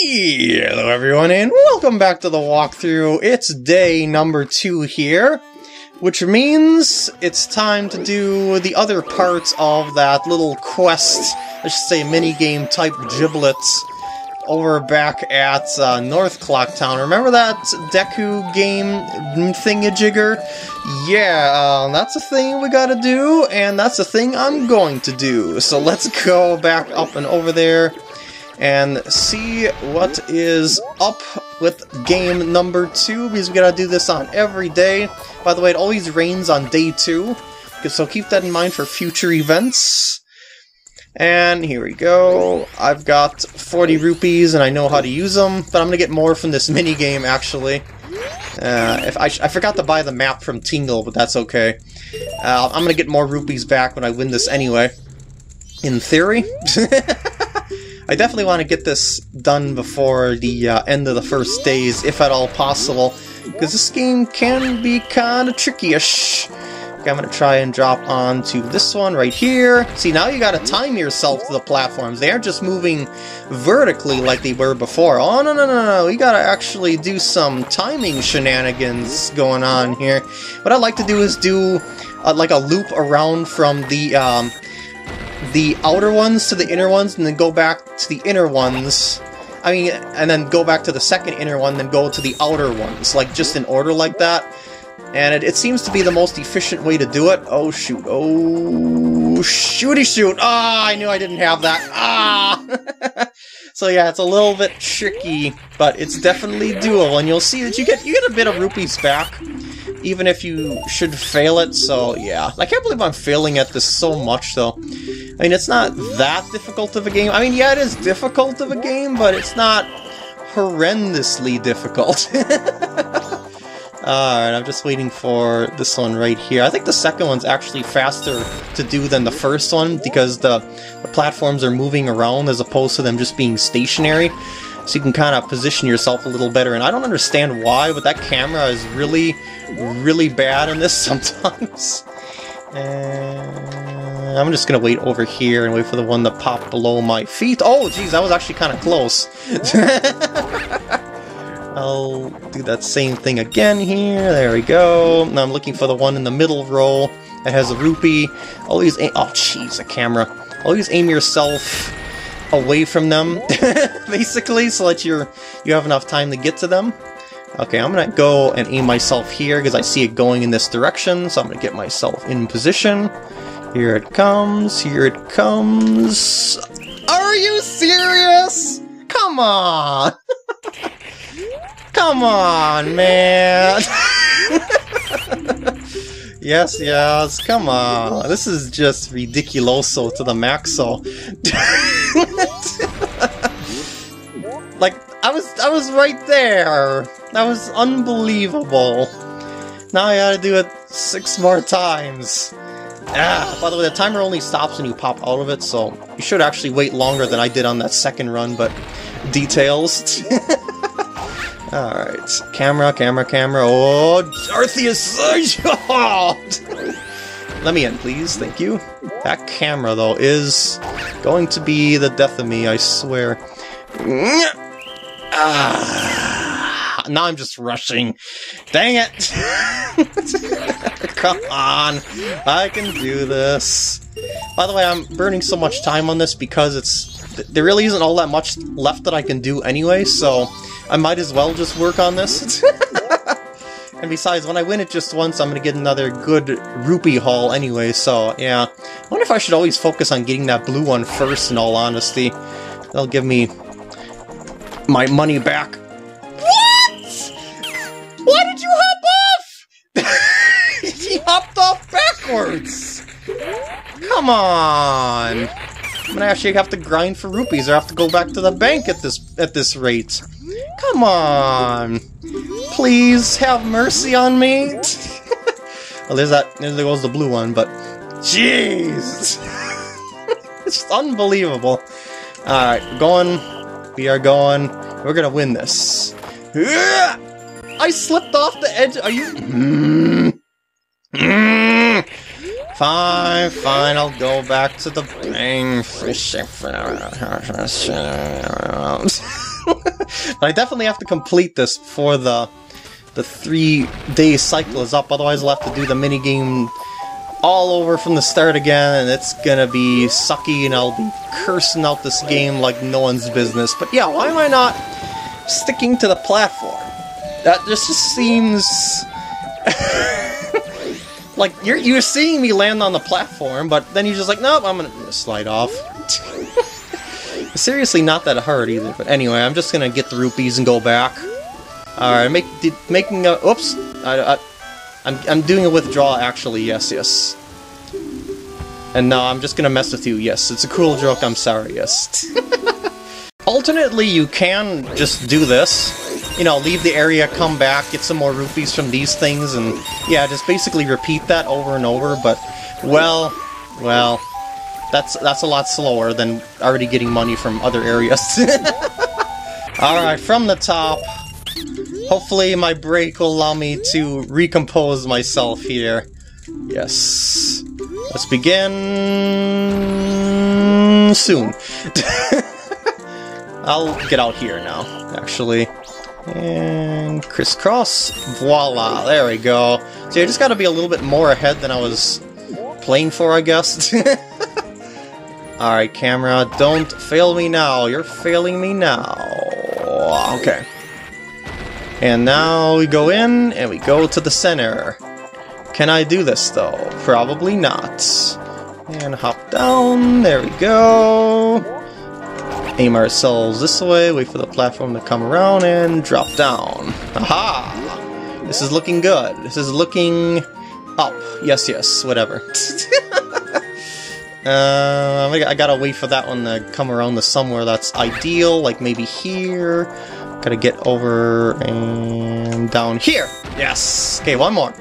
Hello everyone and welcome back to the walkthrough. It's day number 2 here, which means it's time to do the other parts of that little quest, let's just say minigame type giblets, over back at North Clock Town. Remember that Deku game thingamajigger? Yeah, that's a thing we gotta do, and that's a thing I'm going to do. So let's go back up and over there and see what is up with game number 2, because we gotta do this on every day. By the way, it always rains on day 2, so keep that in mind for future events. And here we go. I've got 40 rupees and I know how to use them, but I'm gonna get more from this minigame actually. I forgot to buy the map from Tingle, but that's okay. I'm gonna get more rupees back when I win this anyway. In theory. I definitely want to get this done before the end of the first days, if at all possible, because this game can be kind of tricky-ish. Okay, I'm going to try and drop onto this one right here. See, now you got to time yourself to the platforms. They aren't just moving vertically like they were before. Oh, no, you got to actually do some timing shenanigans going on here. What I'd like to do is do like a loop around from the outer ones to the inner ones, and then go back to the inner ones. I mean, and then go back to the second inner one, then go to the outer ones, like just in order like that. And it seems to be the most efficient way to do it. Oh shoot, oh shooty shoot! Ah, I knew I didn't have that. Ah! So yeah, it's a little bit tricky, but it's definitely doable, and you'll see that you get a bit of rupees back, even if you should fail it. So yeah, I can't believe I'm failing at this so much though. I mean, it's not that difficult of a game. I mean, yeah, it is difficult of a game, but it's not horrendously difficult. Alright, I'm just waiting for this one right here. I think the second one's actually faster to do than the first one, because the platforms are moving around as opposed to them just being stationary. So you can kind of position yourself a little better. And I don't understand why, but that camera is really, really bad in this sometimes. And I'm just going to wait over here and wait for the one to pop below my feet. Oh, geez, that was actually kind of close. I'll do that same thing again here. There we go. Now I'm looking for the one in the middle row that has a rupee. Always aim— oh, jeez, a camera. Always aim yourself away from them, basically, so that you have enough time to get to them. Okay, I'm gonna go and aim myself here because I see it going in this direction, so I'm gonna get myself in position. Here it comes, here it comes. Are you serious? Come on! Come on, man! Yes, come on. This is just ridiculoso to the maxo. Like, I was right there. That was unbelievable. Now I gotta do it 6 more times. Ah, by the way, the timer only stops when you pop out of it, so you should actually wait longer than I did on that second run, but details. Alright, camera. Oh, Arceus! Let me in, please. Thank you. That camera, though, is going to be the death of me, I swear. Ah, now I'm just rushing. Dang it! Come on. I can do this. By the way, I'm burning so much time on this because there really isn't all that much left that I can do anyway, so I might as well just work on this. And besides, when I win it just once, I'm gonna get another good rupee haul anyway, so yeah. I wonder if I should always focus on getting that blue one first, in all honesty. That'll give me my money back. What?! Why did you hop off?! He hopped off backwards! Come on! I'm gonna actually have to grind for rupees, or have to go back to the bank at this rate. Come on! Please have mercy on me! Well, there goes the blue one, but jeez! It's unbelievable. Alright, we are going. We're gonna win this. I slipped off the edge. Are you? Fine, I'll go back to the bang. But I definitely have to complete this before the 3-day cycle is up, otherwise I'll have to do the minigame all over from the start again, and it's gonna be sucky, and I'll be cursing out this game like no one's business. But yeah, why am I not sticking to the platform? That just seems... like, you're seeing me land on the platform, but then you're just like, nope, I'm gonna slide off. It's seriously not that hard either, but anyway, I'm just gonna get the rupees and go back. Alright, making a... Oops! I'm doing a withdrawal, actually, yes. And no, I'm just gonna mess with you, yes. It's a cool joke, I'm sorry, yes. Alternately, you can just do this. You know, leave the area, come back, get some more rupees from these things, and yeah, just basically repeat that over and over, but, well, that's a lot slower than already getting money from other areas. Alright, from the top. Hopefully my break will allow me to recompose myself here. Yes. Let's begin... soon. I'll get out here now, actually. And crisscross. Voila, there we go. So I just gotta be a little bit more ahead than I was playing for, I guess. Alright, camera, don't fail me now. You're failing me now. Okay. And now we go in, and we go to the center. Can I do this, though? Probably not. And hop down, there we go. Aim ourselves this way, wait for the platform to come around, and drop down. Aha! This is looking good. This is looking up. Yes, whatever. I gotta wait for that one to come around to somewhere that's ideal, like maybe here. Gotta get over and down here! Yes! Okay, one more.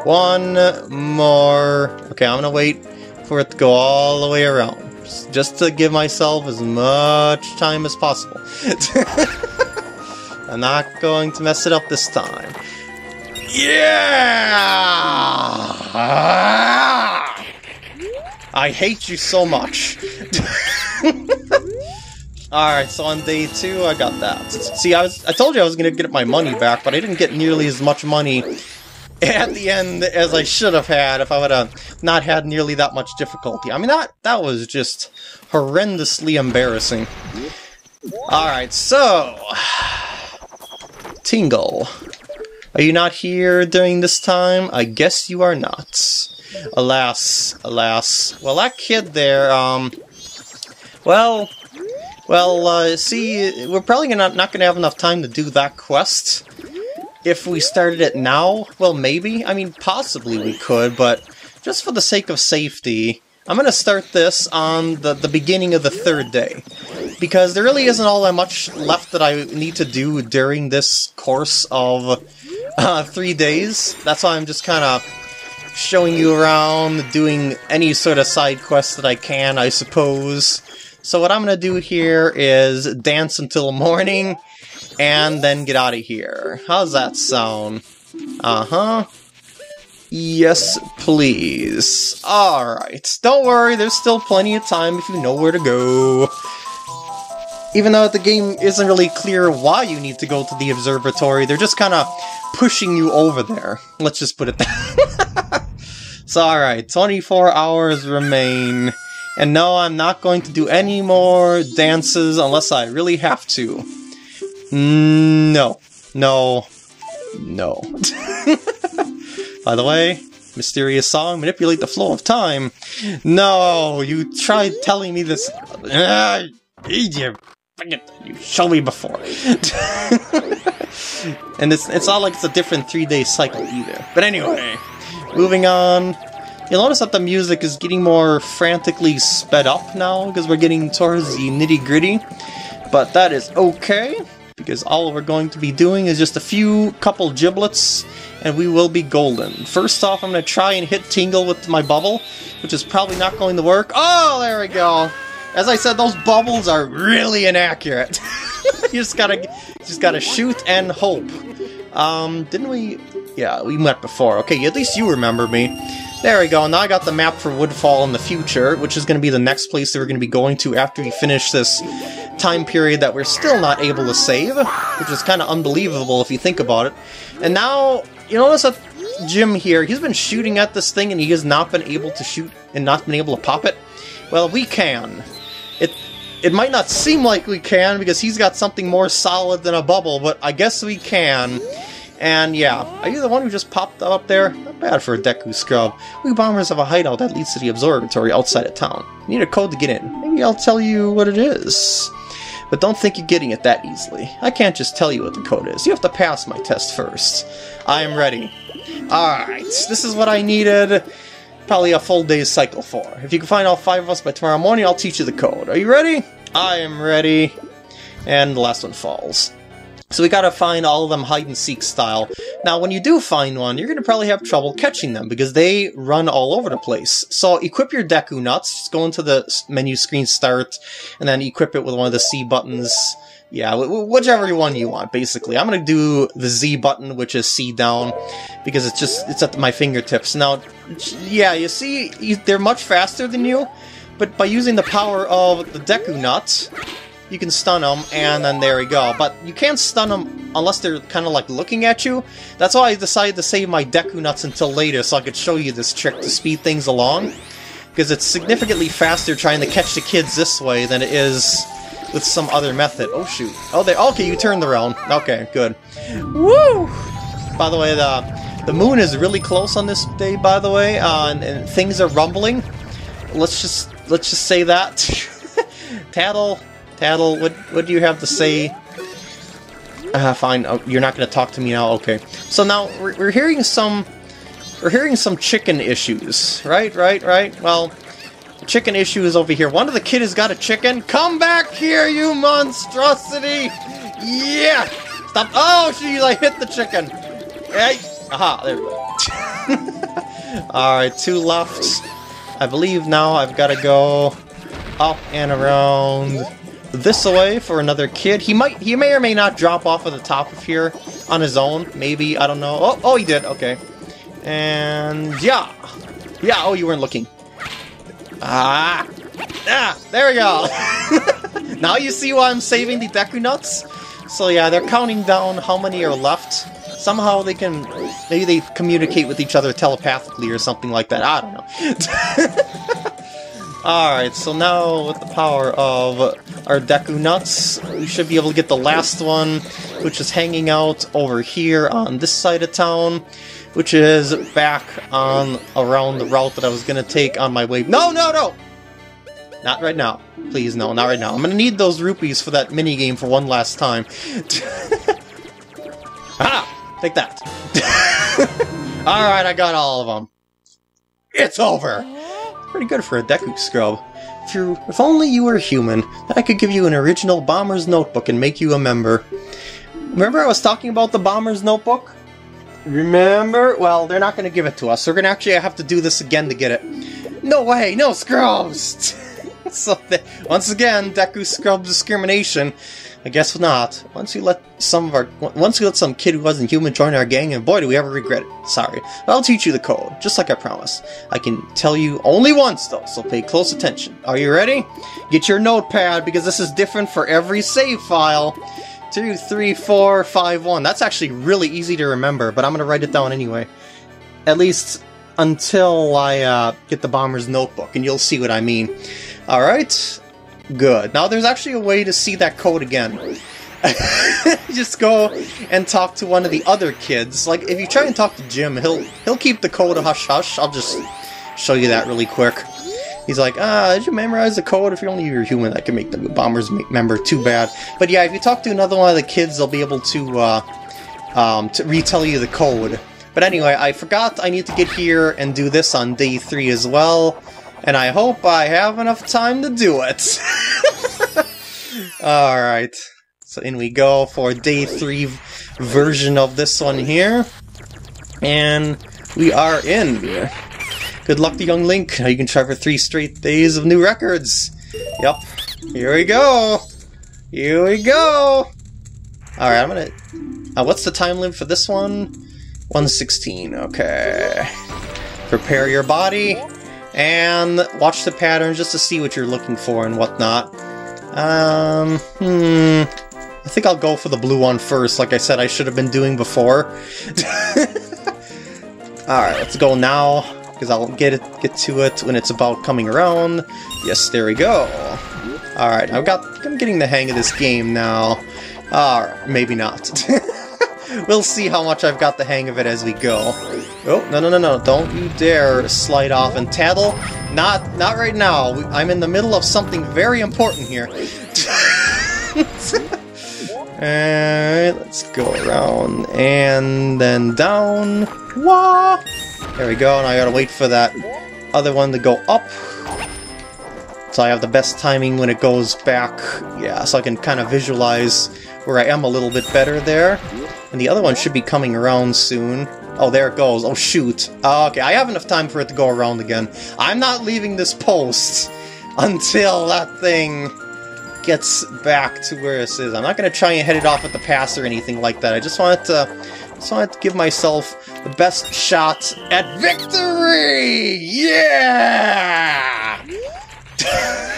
One more. Okay, I'm gonna wait for it to go all the way around. Just to give myself as much time as possible. I'm not going to mess it up this time. Yeah! I hate you so much. Alright, so on day 2, I got that. See, I told you I was going to get my money back, but I didn't get nearly as much money at the end as I should have had if I would have not had nearly that much difficulty. I mean, that was just horrendously embarrassing. Alright, so... Tingle. Are you not here during this time? I guess you are not. Alas. Well, that kid there, see, we're probably not gonna have enough time to do that quest. If we started it now, well, maybe. I mean, possibly we could, but just for the sake of safety, I'm gonna start this on the beginning of the 3rd day. Because there really isn't all that much left that I need to do during this course of 3 days. That's why I'm just kind of showing you around, doing any sort of side quest that I can, I suppose. So what I'm gonna do here is dance until morning, and then get out of here. How's that sound? Uh-huh. Yes, please. Alright, don't worry, there's still plenty of time if you know where to go. Even though the game isn't really clear why you need to go to the observatory, they're just kind of pushing you over there. Let's just put it that. So alright, 24 hours remain. And no, I'm not going to do any more dances unless I really have to. No. By the way, mysterious song, manipulate the flow of time. No, you tried telling me this. You showed me before. And it's not like it's a different 3-day cycle either. But anyway, moving on. You'll notice that the music is getting more frantically sped up now, because we're getting towards the nitty-gritty. But that is okay, because all we're going to be doing is just a couple giblets, and we will be golden. First off, I'm going to try and hit Tingle with my bubble, which is probably not going to work. Oh, there we go! As I said, those bubbles are really inaccurate. You just gotta shoot and hope. Didn't we... Yeah, we met before. Okay, at least you remember me. There we go, now I got the map for Woodfall in the future, which is going to be the next place that we're going to be going to after we finish this time period that we're still not able to save, which is kind of unbelievable if you think about it. And now, you notice that Jim here, he's been shooting at this thing and he has not been able to shoot and not been able to pop it. Well, we can. It might not seem like we can because he's got something more solid than a bubble, but I guess we can. And yeah, are you the one who just popped up there? Not bad for a Deku scrub. We bombers have a hideout that leads to the observatory outside of town. You need a code to get in. Maybe I'll tell you what it is. But don't think you're getting it that easily. I can't just tell you what the code is. You have to pass my test first. I am ready. Alright, this is what I needed. Probably a full day's cycle for. If you can find all 5 of us by tomorrow morning, I'll teach you the code. Are you ready? I am ready. And the last one falls. So we gotta find all of them hide-and-seek style. Now, when you do find one, you're gonna probably have trouble catching them, because they run all over the place. So equip your Deku Nuts, just go into the menu screen start, and then equip it with one of the C buttons. Yeah, whichever one you want, basically. I'm gonna do the Z button, which is C down, because it's at my fingertips. Now, yeah, you see, they're much faster than you, but by using the power of the Deku Nut, you can stun them, and then there we go. But you can't stun them unless they're kind of like looking at you. That's why I decided to save my Deku Nuts until later, so I could show you this trick to speed things along. Because it's significantly faster trying to catch the kids this way than it is with some other method. Oh shoot. Oh, okay, you turned around. Okay, good. Woo! By the way, the moon is really close on this day, by the way, and things are rumbling. Let's just say that. Tattle, what do you have to say? Fine. Oh, you're not going to talk to me now. Okay. So now we're hearing some chicken issues, right? Well, the chicken issue is over here. One of the kids has got a chicken. Come back here, you monstrosity! Yeah! Stop! Oh, jeez, I hit the chicken. Hey! Aha! There we go. All right, 2 left. I believe now I've got to go up and around this way for another kid. He may or may not drop off of the top of here on his own. Maybe, I don't know. Oh, he did. Okay. And yeah. Oh, you weren't looking. There we go. Now you see why I'm saving the Deku Nuts? So yeah, they're counting down how many are left. Somehow maybe they communicate with each other telepathically or something like that. I don't know. Alright, so now with the power of our Deku Nuts, we should be able to get the last one, which is hanging out over here on this side of town, which is back on around the route that I was going to take on my way. No! Not right now. Please, no, not right now. I'm going to need those rupees for that minigame for one last time. Take that. Alright, I got all of them. It's over! Pretty good for a Deku scrub. If only you were human, I could give you an original Bomber's Notebook and make you a member. Remember I was talking about the Bomber's Notebook? Remember? Well, they're not going to give it to us, so we're going to actually have to do this again to get it. No way! No scrubs! So, once again, Deku scrub discrimination. I guess not. Once you let some kid who wasn't human join our gang, and boy do we ever regret it. Sorry. But I'll teach you the code, just like I promised. I can tell you only once though, so pay close attention. Are you ready? Get your notepad, because this is different for every save file. 2, 3, 4, 5, 1. That's actually really easy to remember, but I'm gonna write it down anyway. At least until I get the Bomber's Notebook, and you'll see what I mean. Alright? Good. Now there's actually a way to see that code again. Just go and talk to one of the other kids. Like, if you try and talk to Jim, he'll keep the code a hush-hush. I'll just show you that really quick. He's like, did you memorize the code? If you're only human, that can make the Bombers member. Too bad. But yeah, if you talk to another one of the kids, they'll be able to retell you the code. But anyway, I forgot I need to get here and do this on day 3 as well. And I hope I have enough time to do it. Alright. So in we go for day 3 version of this one here. And we are in. Good luck to young Link. Now you can try for 3 straight days of new records. Yep. Here we go. Here we go. Alright, I'm gonna... what's the time limit for this one? 1:16. Okay. Prepare your body. And watch the pattern just to see what you're looking for and whatnot. I think I'll go for the blue one first, like I said I should have been doing before. Alright, let's go now, because I'll get to it when it's about coming around. Yes, there we go. Alright, I'm getting the hang of this game now. Maybe not. We'll see how much I've got the hang of it as we go. Oh, no, don't you dare slide off and tattle. Not right now. I'm in the middle of something very important here. Alright, let's go around and then down. Wah! There we go, and I gotta wait for that other one to go up. So I have the best timing when it goes back. Yeah, so I can kind of visualize where I am a little bit better there. And the other one should be coming around soon. Oh, there it goes. Oh, shoot. Okay, I have enough time for it to go around again. I'm not leaving this post until that thing gets back to where it is. I'm not going to try and head it off at the pass or anything like that. I just wanted to give myself the best shot at victory! Yeah!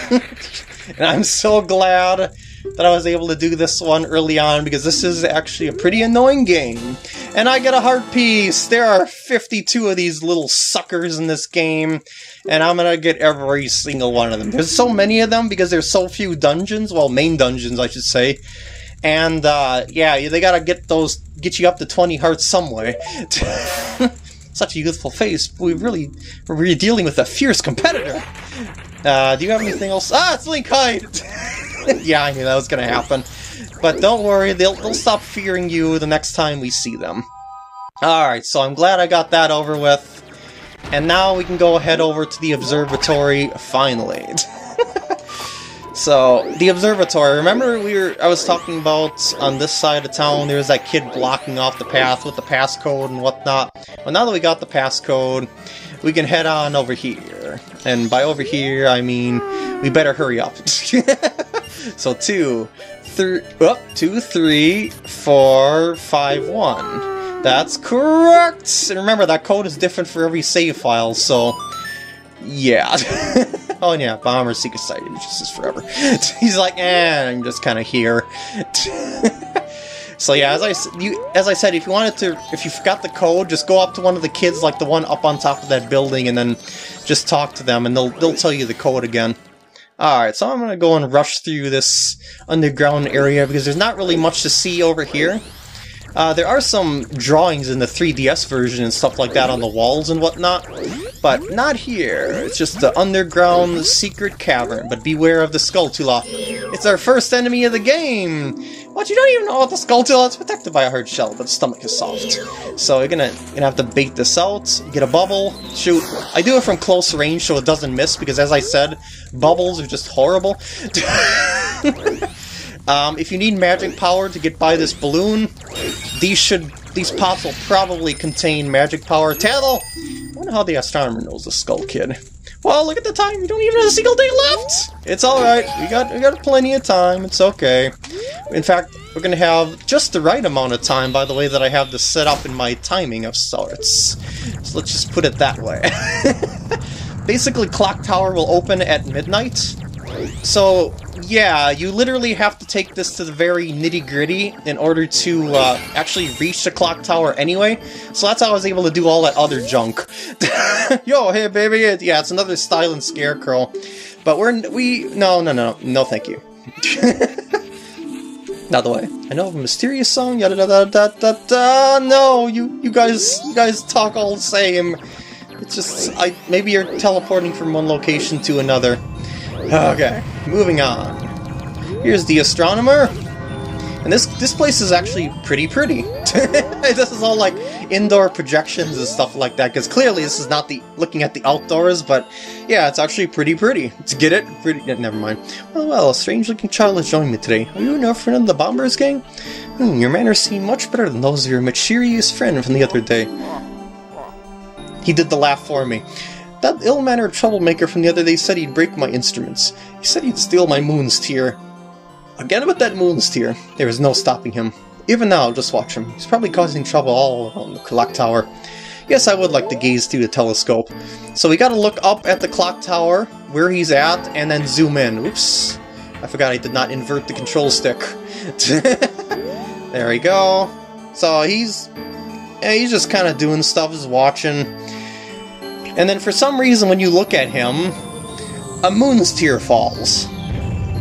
And I'm so glad that I was able to do this one early on, because this is actually a pretty annoying game. And I get a heart piece! There are 52 of these little suckers in this game, and I'm gonna get every single one of them. There's so many of them because there's so few dungeons, well, main dungeons, I should say. And, yeah, they gotta get you up to 20 hearts some way. Such a youthful face. We're dealing with a fierce competitor. Do you have anything else? Ah, it's Link Hyde! Yeah, I knew that was gonna happen. But don't worry, they'll stop fearing you the next time we see them. Alright, so I'm glad I got that over with. And now we can go head over to the observatory, finally. So, the observatory, remember I was talking about on this side of town, there was that kid blocking off the path with the passcode and whatnot. Well, now that we got the passcode, we can head on over here. And by over here, I mean, we better hurry up. So 2, 3, 4, 5, 1. That's correct! And remember, that code is different for every save file, so yeah. Oh yeah, Bomber Secret Site just is forever. He's like, I'm just kind of here. So yeah, as I said, if you forgot the code, just go up to one of the kids, like the one up on top of that building, and then just talk to them, and they'll tell you the code again. Alright, so I'm gonna go and rush through this underground area, because there's not really much to see over here. There are some drawings in the 3DS version and stuff like that on the walls and whatnot, but not here. It's just the underground secret cavern, but beware of the Skulltula. It's our first enemy of the game! What, you don't even know what the Skulltula is? Protected by a hard shell, but the stomach is soft. So you're gonna have to bait this out, get a bubble, shoot. I do it from close range so it doesn't miss, because as I said, bubbles are just horrible. If you need magic power to get by this balloon, these pots will probably contain magic power. Tattle! I wonder how the astronomer knows the Skull Kid. Well, look at the time, we don't even have a single day left! It's alright, we got plenty of time, it's okay. In fact, we're gonna have just the right amount of time, by the way, that I have this set up in my timing of sorts. So let's just put it that way. Basically, Clock Tower will open at midnight. So, yeah, you literally have to take this to the very nitty-gritty in order to actually reach the clock tower anyway. So that's how I was able to do all that other junk. Yo, hey baby, yeah, it's another Styling Scarecrow. But no thank you. By the way, I know of a mysterious song, yada da da da da da. No, you guys talk all the same. It's just, maybe you're teleporting from one location to another. Okay, moving on. Here's the astronomer. And this place is actually pretty. This is all like indoor projections and stuff like that, because clearly this is not looking at the outdoors, but yeah, it's actually pretty. Let's get it? Never mind. Well, a strange looking child has joined me today. Are you an friend of the Bombers gang? Your manners seem much better than those of your mischievous friend from the other day. He did the laugh for me. That ill-mannered troublemaker from the other day said he'd break my instruments. He said he'd steal my Moon's Tear. Again with that Moon's Tear. There is no stopping him. Even now, just watch him. He's probably causing trouble all around the clock tower. Yes, I would like to gaze through the telescope. So we gotta look up at the clock tower, where he's at, and then zoom in. Oops. I forgot I did not invert the control stick. There we go. So he's just kind of doing stuff, just watching. And then for some reason, when you look at him, a moon's tear falls.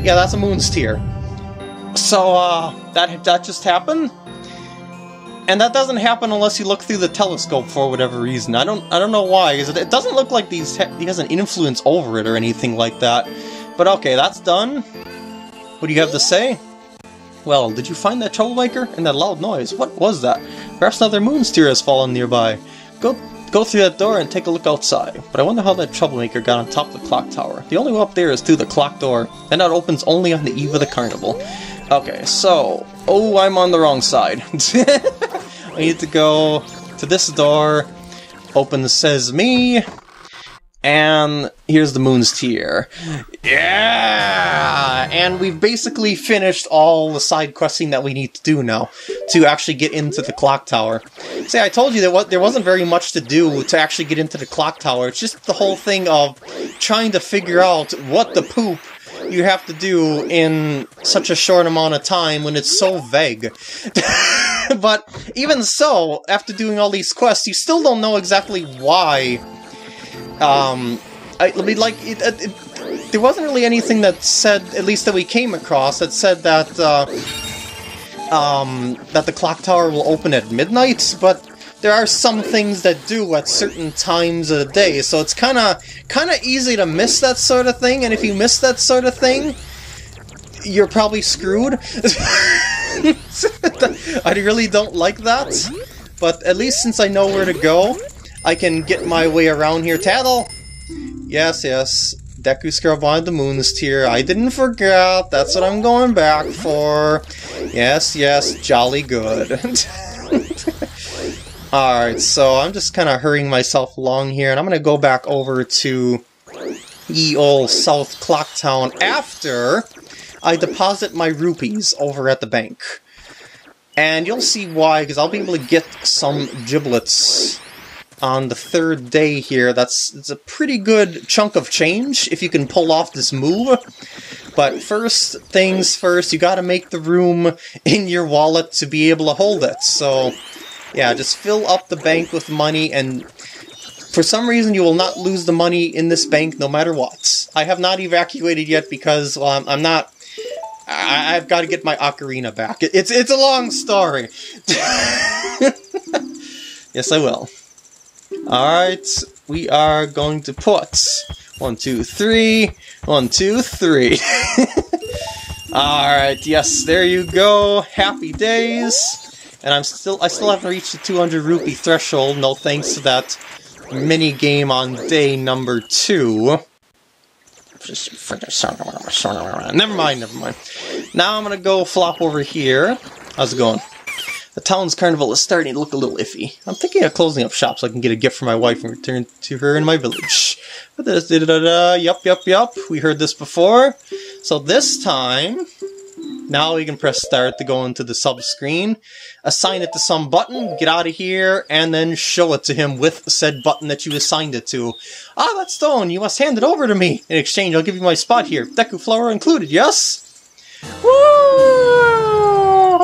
Yeah, that's a moon's tear. So that just happened. And that doesn't happen unless you look through the telescope for whatever reason. I don't know why. It doesn't look like he has an influence over it or anything like that. But okay, that's done. What do you have to say? Well, did you find that troublemaker and that loud noise? What was that? Perhaps another moon's tear has fallen nearby. Go through that door and take a look outside. But I wonder how that troublemaker got on top of the clock tower. The only way up there is through the clock door, and that opens only on the eve of the carnival. Okay, so... Oh, I'm on the wrong side. I need to go to this door, open the Says Me, and here's the moon's tear. Yeah! And we've basically finished all the side questing that we need to do now to actually get into the clock tower. See, I told you that there wasn't very much to do to actually get into the clock tower. It's just the whole thing of trying to figure out what the poop you have to do in such a short amount of time when it's so vague. But even so, after doing all these quests, you still don't know exactly why. There wasn't really anything that said, at least that we came across, that said that that the clock tower will open at midnight, but there are some things that do at certain times of the day, so it's kind of easy to miss that sort of thing, and if you miss that sort of thing, you're probably screwed. I really don't like that, but at least since I know where to go, I can get my way around here. Tattle! Yes, yes. Deku Scrub wanted the moon's tear. I didn't forget. That's what I'm going back for. Yes, yes. Jolly good. Alright, so I'm just kind of hurrying myself along here, and I'm going to go back over to ye ol' South Clock Town after I deposit my rupees over at the bank. And you'll see why, because I'll be able to get some giblets on the third day here. It's a pretty good chunk of change if you can pull off this move. But first things first, you gotta make the room in your wallet to be able to hold it. So yeah, just fill up the bank with money, and for some reason you will not lose the money in this bank no matter what. I have not evacuated yet because, well, I'm not... I've got to get my ocarina back. It's a long story. Yes, I will. Alright, we are going to put 1, 2, 3, 1, 2, 3. Alright, yes, there you go. Happy days. And I still haven't reached the 200 rupee threshold, no thanks to that mini game on day number 2. Never mind. Now I'm gonna go flop over here. How's it going? The town's carnival is starting to look a little iffy. I'm thinking of closing up shop so I can get a gift for my wife and return to her in my village. Yup. We heard this before. So this time, now we can press start to go into the sub screen, assign it to some button, get out of here, and then show it to him with said button that you assigned it to. Ah, that stone, you must hand it over to me. In exchange, I'll give you my spot here. Deku flower included, yes? Woo!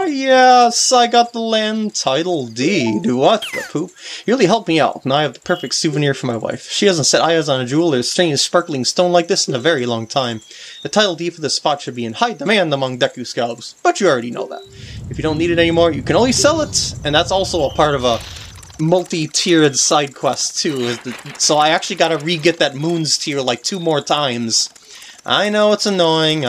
Yes, I got the land title deed. What the poop? You really helped me out. Now I have the perfect souvenir for my wife. She hasn't set eyes on a jewel or strange sparkling stone like this in a very long time. The title deed for this spot should be in high demand among Deku scouts, but you already know that. If you don't need it anymore, you can always sell it, and that's also a part of a multi-tiered side quest too. So I actually gotta re-get that moon's tear like 2 more times. I know it's annoying,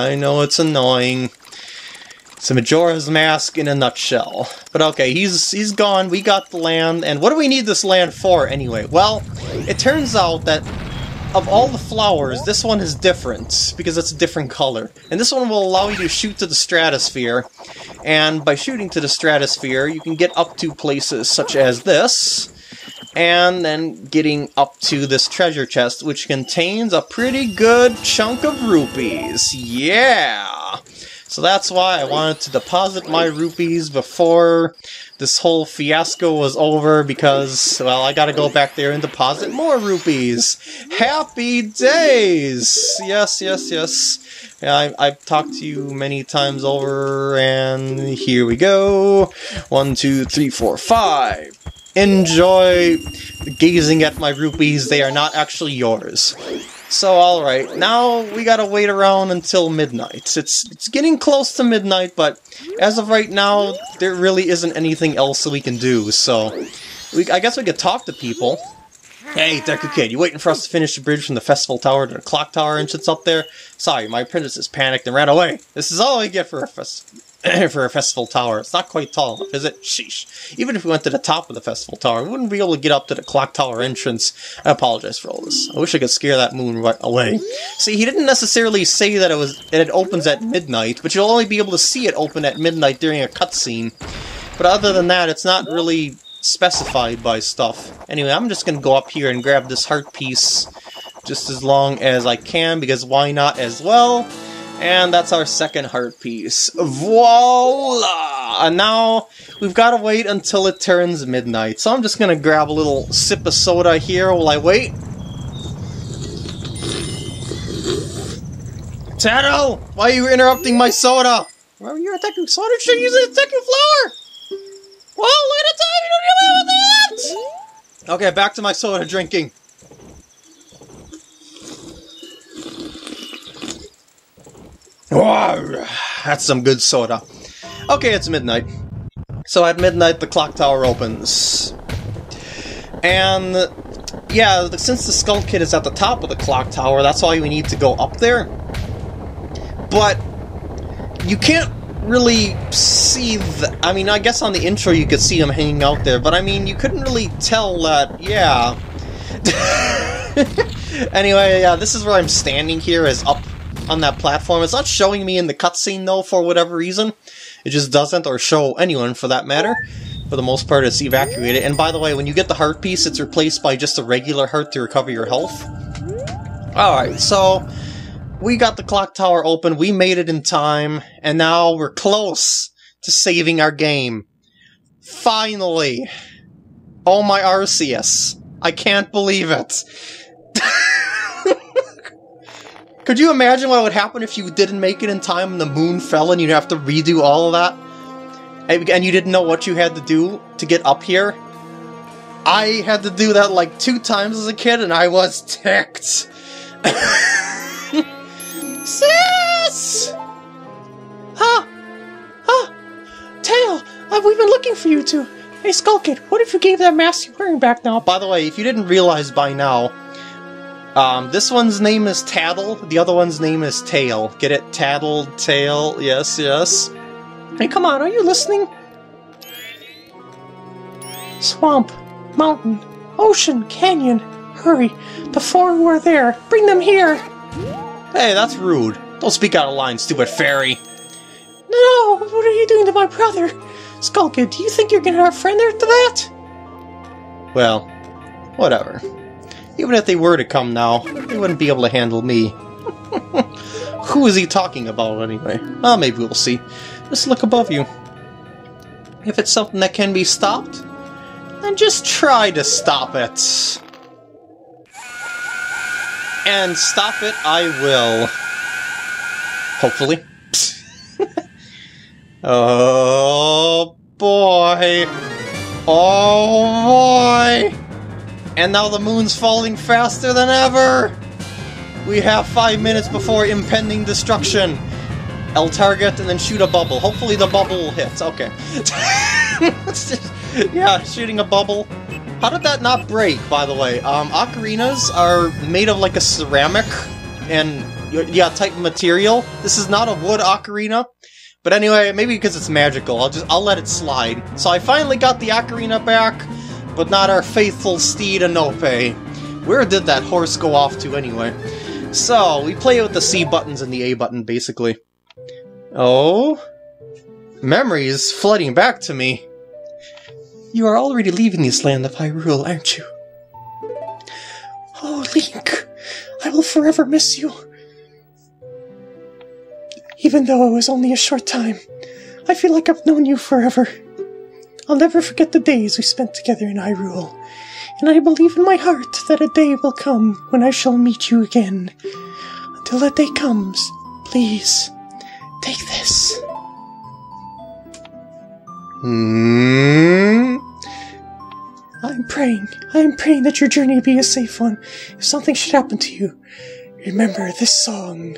It's a Majora's Mask in a nutshell. But okay, he's gone, we got the land, and what do we need this land for anyway? Well, it turns out that of all the flowers, this one is different, because it's a different color. And this one will allow you to shoot to the stratosphere, and by shooting to the stratosphere, you can get up to places such as this, and then getting up to this treasure chest, which contains a pretty good chunk of rupees. Yeah! So that's why I wanted to deposit my rupees before this whole fiasco was over, because, well, I gotta go back there and deposit more rupees. Happy days! Yes. Yeah, I've talked to you many times over, and here we go. 1, 2, 3, 4, 5. Enjoy gazing at my rupees. They are not actually yours. So, alright, now we gotta wait around until midnight. It's getting close to midnight, but as of right now, there really isn't anything else that we can do, so I guess we could talk to people. Hey, Deku Kid, you waiting for us to finish the bridge from the Festival Tower to the Clock Tower entrance up there? Sorry, my apprentices panicked and ran away. This is all I get for a Festival Tower. It's not quite tall enough, is it? Sheesh. Even if we went to the top of the Festival Tower, we wouldn't be able to get up to the Clock Tower entrance. I apologize for all this. I wish I could scare that moon right away. See, he didn't necessarily say that it opens at midnight, but you'll only be able to see it open at midnight during a cutscene. But other than that, it's not really specified by stuff. Anyway, I'm just gonna go up here and grab this heart piece just as long as I can, because why not as well? And that's our second heart piece. Voila! And now we've got to wait until it turns midnight. So I'm just gonna grab a little sip of soda here while I wait. Tado! Why are you interrupting my soda? Well, you're attacking soda, you should use a attacking flower! Well, wait a time, you don't even have to do that! Okay, back to my soda drinking. Wow, that's some good soda. Okay, it's midnight. So at midnight, the clock tower opens. And, yeah, since the Skull Kid is at the top of the clock tower, that's why we need to go up there. But you can't really see the... I mean, I guess on the intro you could see him hanging out there, but I mean, you couldn't really tell that, yeah. Anyway, yeah, this is where I'm standing here, is up on that platform. It's not showing me in the cutscene, though, for whatever reason. It just doesn't, or show anyone, for that matter. For the most part, it's evacuated. And by the way, when you get the heart piece, it's replaced by just a regular heart to recover your health. Alright, so we got the clock tower open, we made it in time, and now we're close to saving our game. Finally! Oh my Arceus. I can't believe it. Could you imagine what would happen if you didn't make it in time and the moon fell and you'd have to redo all of that? And you didn't know what you had to do to get up here? I had to do that like 2 times as a kid and I was ticked. Sis! Huh? Huh? Tail! We've been looking for you two. Hey, Skull Kid, what if you gave that mask you're wearing back now? By the way, if you didn't realize by now, this one's name is Tattle, the other one's name is Tail. Get it? Tattle, Tail, yes, yes. Hey, come on, are you listening? Swamp, mountain, ocean, canyon. Hurry, the 4 who are there, bring them here! Hey, that's rude. Don't speak out of line, stupid fairy. No, what are you doing to my brother? Skull Kid, do you think you're gonna have a friend after that? Well, whatever. Even if they were to come now, they wouldn't be able to handle me. Who is he talking about, anyway? Well, maybe we'll see. Just look above you. If it's something that can be stopped, then just try to stop it. And stop it I will. Hopefully. Oh boy. Oh boy. And now the moon's falling faster than ever! We have 5 minutes before impending destruction. I'll target and then shoot a bubble. Hopefully the bubble hits. Okay. Yeah, shooting a bubble. How did that not break, by the way? Ocarinas are made of like a ceramic and, yeah, type of material. This is not a wood ocarina. But anyway, maybe because it's magical, I'll let it slide. So I finally got the ocarina back, but not our faithful steed Anope. Where did that horse go off to anyway? So, we play with the C buttons and the A button, basically. Oh? Memories flooding back to me. You are already leaving this land of Hyrule, aren't you? Oh, Link! I will forever miss you. Even though it was only a short time, I feel like I've known you forever. I'll never forget the days we spent together in Hyrule, and I believe in my heart that a day will come when I shall meet you again. Until that day comes, Please, take this. I am praying that your journey be a safe one. If something should happen to you, remember this song.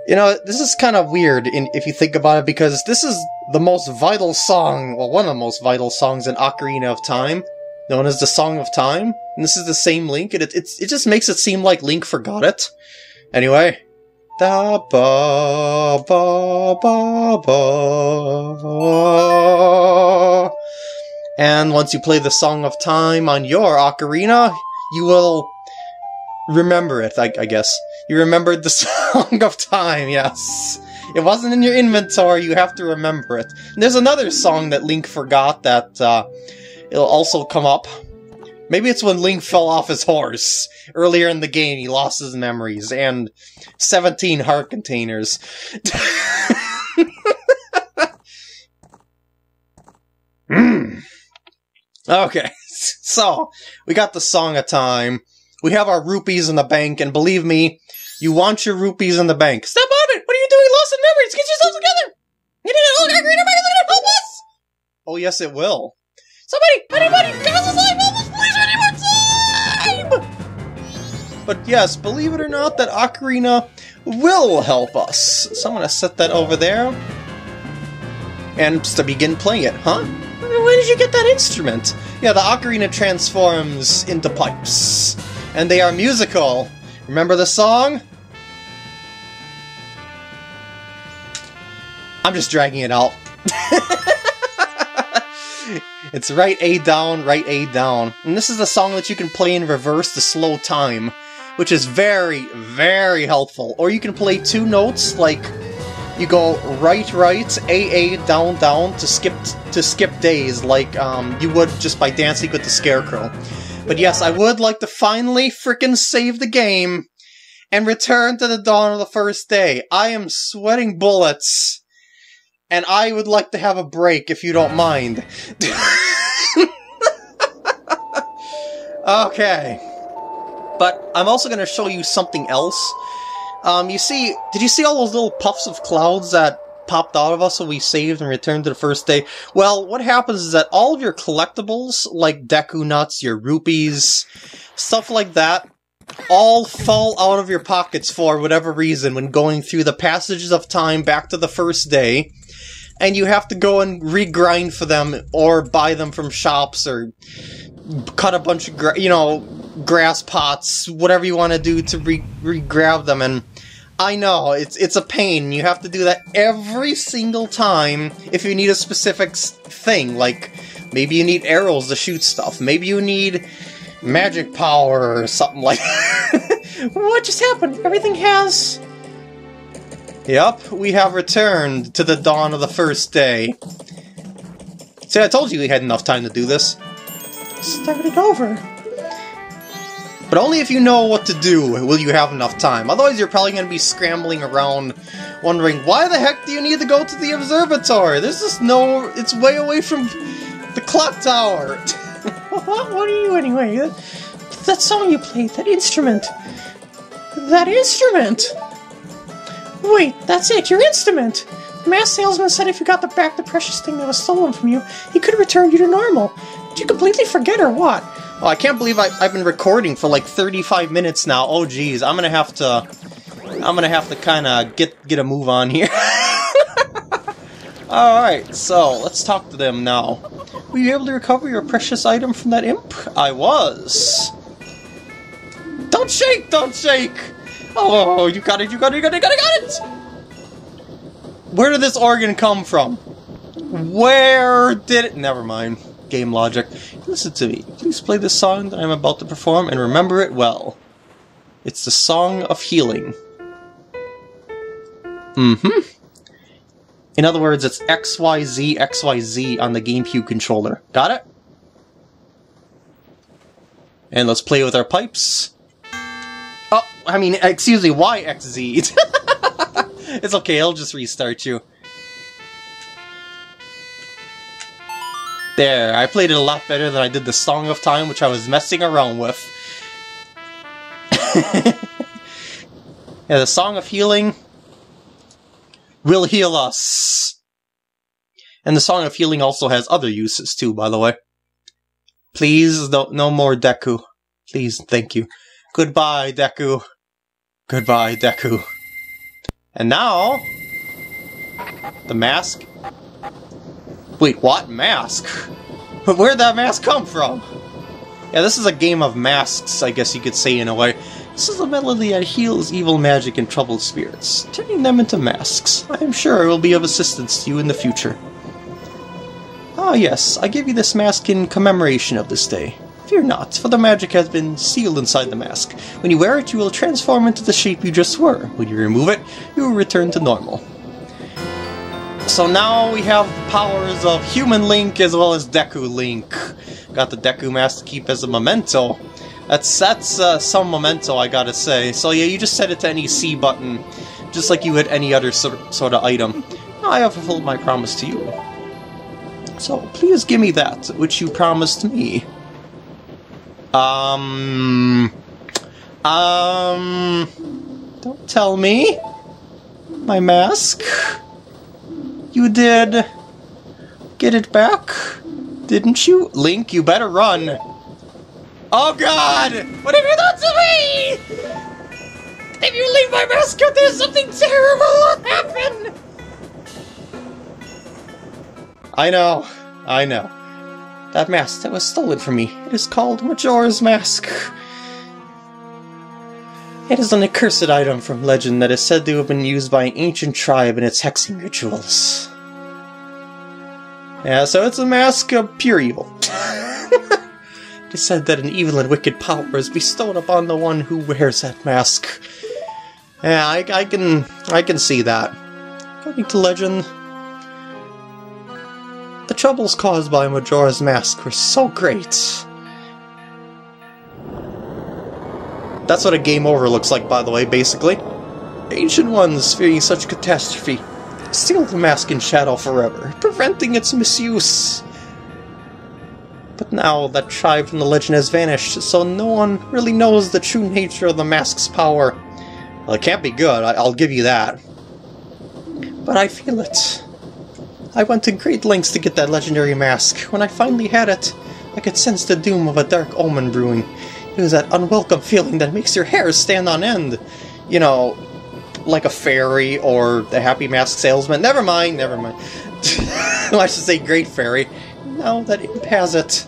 You know, this is kind of weird if you think about it, because this is the most vital song, well, one of the most vital songs in Ocarina of Time, known as the Song of Time. And this is the same Link, and it just makes it seem like Link forgot it. Anyway. Da ba ba ba ba. And once you play the Song of Time on your ocarina, you will remember it, I guess. You remembered the Song of Time, yes. It wasn't in your inventory, you have to remember it. And there's another song that Link forgot that it'll also come up. Maybe it's when Link fell off his horse. Earlier in the game, he lost his memories, and 17 heart containers. Okay, so, we got the Song of Time. We have our rupees in the bank, and believe me, you want your rupees in the bank. Step on it! What are you doing? Lost in memories! Get yourselves together! You need an old Ocarina of Time to help us! Oh yes, it will. Somebody! Anybody! Give us a sign! Help us, please! We need more time! But yes, believe it or not, that Ocarina will help us. So I'm gonna set that over there. And to begin playing it, huh? Where did you get that instrument? Yeah, the Ocarina transforms into pipes. And they are musical. Remember the song? I'm just dragging it out. It's right A down, right A down. And this is the song that you can play in reverse to slow time, which is very, very helpful. Or you can play two notes, like you go right, right, A, down, down to skip days, like you would just by dancing with the Scarecrow. But yes, I would like to finally frickin' save the game and return to the dawn of the first day. I am sweating bullets, and I would like to have a break if you don't mind. Okay. But I'm also going to show you something else. Did you see all those little puffs of clouds that popped out of us when we saved and returned to the first day? Well, what happens is that all of your collectibles, like Deku Nuts, your rupees, stuff like that, all fall out of your pockets for whatever reason when going through the passages of time back to the first day, and you have to go and regrind for them, or buy them from shops, or cut a bunch of, grass pots, whatever you want to do to re-grab them, and I know, it's a pain. You have to do that every single time if you need a specific thing, like maybe you need arrows to shoot stuff, maybe you need magic power or something like that. What just happened? Everything has... Yep, we have returned to the dawn of the first day. See, I told you we had enough time to do this. Start it over. But only if you know what to do will you have enough time. Otherwise, you're probably going to be scrambling around, wondering, why the heck do you need to go to the observatory? There's just no... It's way away from the clock tower. What are you anyway? That song you played, that instrument. That instrument! Wait, that's it, your instrument! The masked salesman said if you got back the precious thing that was stolen from you, he could return you to normal. Did you completely forget or what? Oh, I can't believe I've been recording for like 35 minutes now. Oh geez, I'm gonna have to kinda get a move on here. Alright, so let's talk to them now. Were you able to recover your precious item from that imp? I was. Don't shake! Don't shake! Oh, you got it! Where did this organ come from? Where did it... Never mind. Game logic. Listen to me. Please play this song that I'm about to perform and remember it well. It's the Song of Healing. In other words, it's XYZ, XYZ on the GameCube controller. Got it? And let's play with our pipes. Oh, I mean, excuse me, YXZ. It's okay, I'll just restart you. There, I played it a lot better than I did the Song of Time, which I was messing around with. Yeah, the Song of Healing will heal us. And the Song of Healing also has other uses too, by the way. Please, no more Deku. Please, thank you. Goodbye, Deku. Goodbye, Deku. And now... the mask? Wait, what? Mask? Where'd that mask come from? Yeah, this is a game of masks, I guess you could say in a way. This is a melody that heals evil magic and troubled spirits, turning them into masks. I am sure it will be of assistance to you in the future. Ah yes, I give you this mask in commemoration of this day. Fear not, for the magic has been sealed inside the mask. When you wear it, you will transform into the shape you just were. When you remove it, you will return to normal. So now we have the powers of Human Link as well as Deku Link. Got the Deku mask to keep as a memento. That's some memento, I gotta say. So yeah, you just set it to any C button, just like you would any other sort of item. Now I have fulfilled my promise to you. So please give me that, which you promised me. Don't tell me. My mask? You did get it back, didn't you? Link, you better run. Oh god! What have you done to me? If you leave my mask out, there's something terrible will happen! I know. That mask that was stolen from me. It is called Majora's Mask. It is an accursed item from legend that is said to have been used by an ancient tribe in its hexing rituals. Yeah, so it's a mask of pure evil. It is said that an evil and wicked power is bestowed upon the one who wears that mask. Yeah, I can see that. According to legend, the troubles caused by Majora's Mask were so great. That's what a game over looks like, by the way, basically. Ancient ones, fearing such catastrophe, sealed the mask in shadow forever, preventing its misuse. But now that tribe from the legend has vanished, so no one really knows the true nature of the mask's power. Well, it can't be good, I'll give you that. But I feel it. I went to great lengths to get that legendary mask. When I finally had it, I could sense the doom of a dark omen brewing. It was that unwelcome feeling that makes your hair stand on end. You know, like a fairy or the Happy Mask salesman. Never mind. I should say Great Fairy. Now that Imp has it,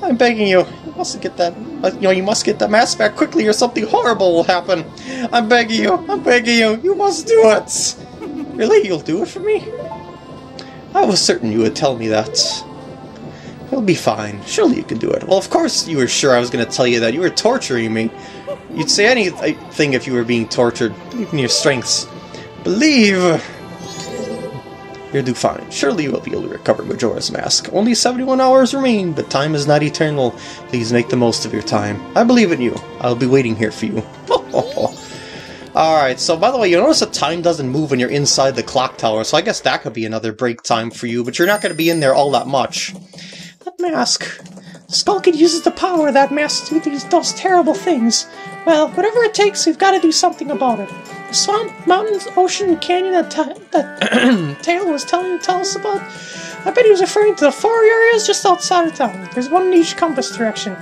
I'm begging you. You must get that. You must get the mask back quickly, or something horrible will happen. I'm begging you. You must do it. Really, you'll do it for me? I was certain you would tell me that. It'll be fine. Surely you can do it. Well, of course you were sure I was going to tell you that. You were torturing me. You'd say anything if you were being tortured. Believe in your strengths. Believe! You'll do fine. Surely you will be able to recover Majora's Mask. Only 71 hours remain, but time is not eternal. Please make the most of your time. I believe in you. I'll be waiting here for you. Alright, so by the way, you notice that time doesn't move when you're inside the clock tower, so I guess that could be another break time for you, but you're not going to be in there all that much. That mask. Skull Kid uses the power of that mask to do those terrible things. Well, whatever it takes, we've got to do something about it. The swamp, mountains, ocean, canyon that Tail was tell us about, I bet he was referring to the 4 areas just outside of town. There's one in each compass direction.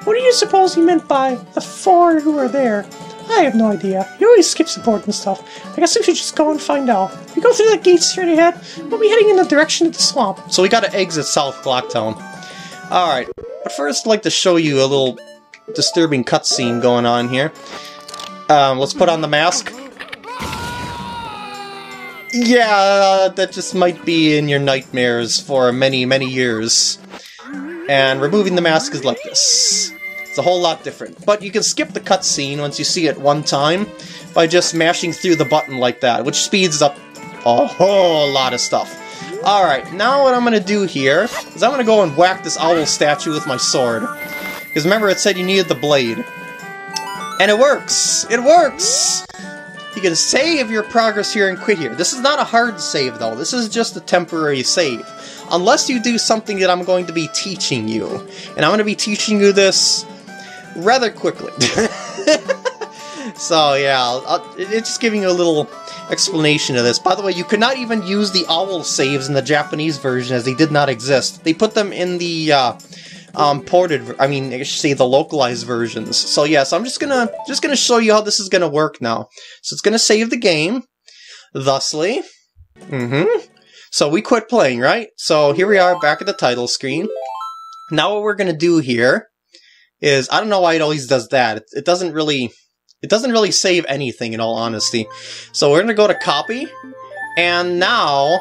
What do you suppose he meant by the 4 who are there? I have no idea. He always skips important stuff. I guess we should just go and find out. We go through the gates straight ahead, we'll be heading in the direction of the swamp. So we gotta exit South Clocktown. Alright, but first I'd like to show you a little disturbing cutscene going on here. Let's put on the mask. Yeah, that just might be in your nightmares for many, many years. And removing the mask is like this. It's a whole lot different. But you can skip the cutscene once you see it one time by just mashing through the button like that, which speeds up a whole lot of stuff. Alright, now what I'm going to do here is I'm going to go and whack this owl statue with my sword. Because remember it said you needed the blade. And it works! It works! You can save your progress here and quit here. This is not a hard save though, this is just a temporary save. Unless you do something that I'm going to be teaching you. And I'm going to be teaching you this rather quickly. So yeah, it's just giving you a little explanation of this. By the way, you could not even use the owl saves in the Japanese version, as they did not exist. They put them in the I should say the localized versions. So yes, I'm just gonna show you how this is gonna work now. So it's gonna save the game, thusly. So we quit playing, right? So here we are back at the title screen. Now what we're gonna do here is, I don't know why it always does that. It doesn't really save anything, in all honesty. So we're gonna go to copy, and now,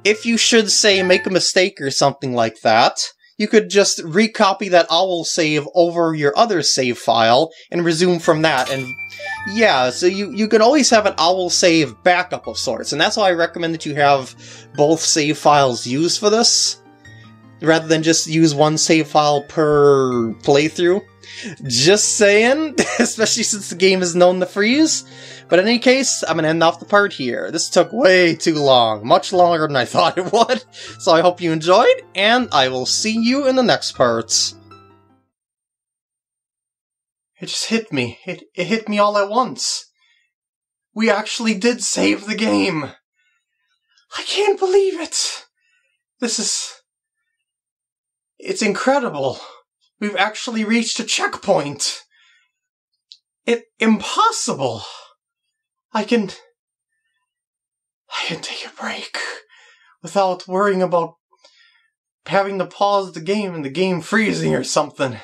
if you should say make a mistake or something like that, you could just recopy that owl save over your other save file and resume from that. And yeah, so you can always have an owl save backup of sorts, and that's why I recommend that you have both save files used for this, rather than just use one save file per playthrough. Just saying, especially since the game is known to freeze. But in any case, I'm gonna end off the part here. This took way too long, much longer than I thought it would. So I hope you enjoyed, and I will see you in the next parts. It just hit me. It hit me all at once. We actually did save the game. I can't believe it. It's incredible. We've actually reached a checkpoint. Impossible. I can take a break without worrying about having to pause the game and the game freezing or something.